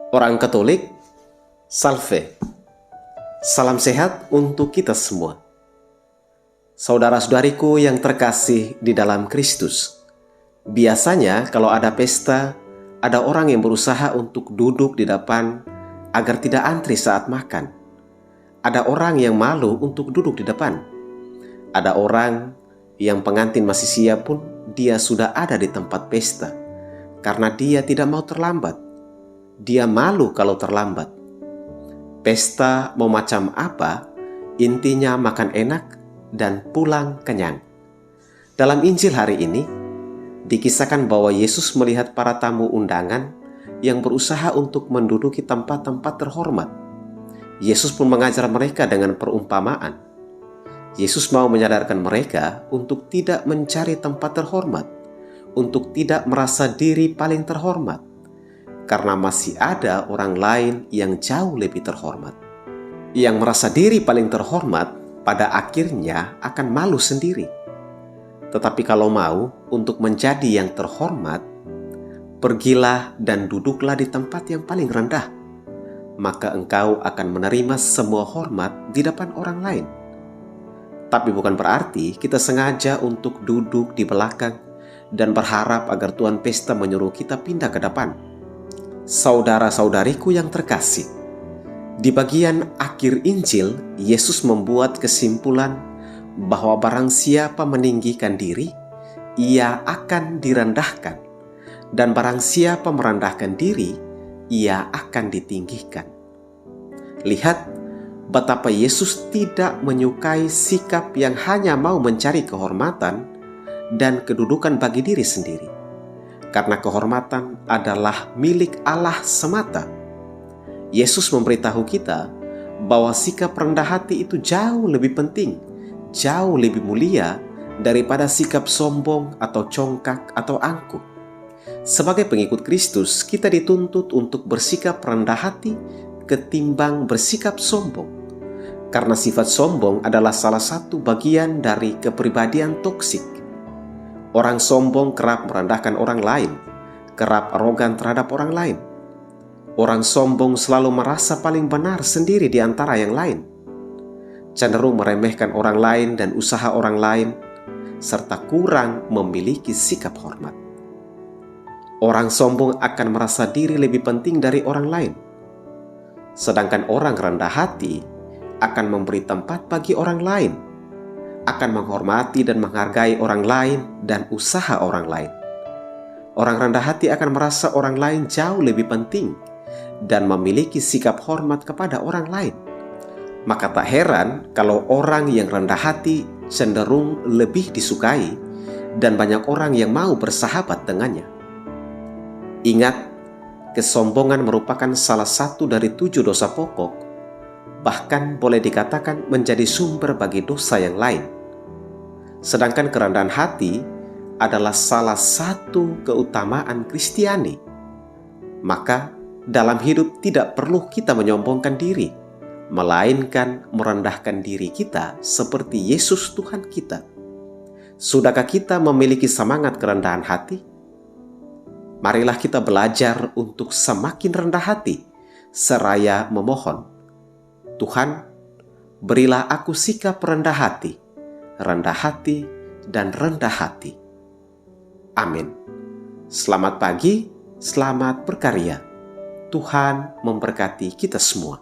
Orang Katolik, Salve. Salam sehat untuk kita semua. Saudara-saudariku yang terkasih di dalam Kristus. Biasanya kalau ada pesta, ada orang yang berusaha untuk duduk di depan agar tidak antri saat makan. Ada orang yang malu untuk duduk di depan. Ada orang yang pengantin masih siap pun dia sudah ada di tempat pesta karena dia tidak mau terlambat. Dia malu kalau terlambat. Pesta mau macam apa, intinya makan enak dan pulang kenyang. Dalam Injil hari ini, dikisahkan bahwa Yesus melihat para tamu undangan yang berusaha untuk menduduki tempat-tempat terhormat. Yesus pun mengajar mereka dengan perumpamaan. Yesus mau menyadarkan mereka untuk tidak mencari tempat terhormat, untuk tidak merasa diri paling terhormat, karena masih ada orang lain yang jauh lebih terhormat. Yang merasa diri paling terhormat pada akhirnya akan malu sendiri. Tetapi kalau mau untuk menjadi yang terhormat, pergilah dan duduklah di tempat yang paling rendah. Maka engkau akan menerima semua hormat di depan orang lain. Tapi bukan berarti kita sengaja untuk duduk di belakang dan berharap agar tuan pesta menyuruh kita pindah ke depan. Saudara-saudariku yang terkasih, di bagian akhir Injil, Yesus membuat kesimpulan bahwa barang siapa meninggikan diri, ia akan direndahkan. Dan barang siapa merendahkan diri, ia akan ditinggikan. Lihat betapa Yesus tidak menyukai sikap yang hanya mau mencari kehormatan dan kedudukan bagi diri sendiri. Karena kehormatan adalah milik Allah semata. Yesus memberitahu kita bahwa sikap rendah hati itu jauh lebih penting, jauh lebih mulia daripada sikap sombong atau congkak atau angkuh. Sebagai pengikut Kristus, kita dituntut untuk bersikap rendah hati ketimbang bersikap sombong. Karena sifat sombong adalah salah satu bagian dari kepribadian toksik. Orang sombong kerap merendahkan orang lain, kerap arogan terhadap orang lain. Orang sombong selalu merasa paling benar sendiri di antara yang lain, cenderung meremehkan orang lain dan usaha orang lain, serta kurang memiliki sikap hormat. Orang sombong akan merasa diri lebih penting dari orang lain, sedangkan orang rendah hati akan memberi tempat bagi orang lain, akan menghormati dan menghargai orang lain dan usaha orang lain. Orang rendah hati akan merasa orang lain jauh lebih penting dan memiliki sikap hormat kepada orang lain. Maka tak heran kalau orang yang rendah hati cenderung lebih disukai dan banyak orang yang mau bersahabat dengannya. Ingat, kesombongan merupakan salah satu dari 7 dosa pokok, bahkan boleh dikatakan menjadi sumber bagi dosa yang lain. Sedangkan kerendahan hati adalah salah satu keutamaan Kristiani. Maka dalam hidup tidak perlu kita menyombongkan diri, melainkan merendahkan diri kita seperti Yesus Tuhan kita. Sudahkah kita memiliki semangat kerendahan hati? Marilah kita belajar untuk semakin rendah hati, seraya memohon, Tuhan, berilah aku sikap rendah hati dan rendah hati. Amin. Selamat pagi, selamat berkarya. Tuhan memberkati kita semua.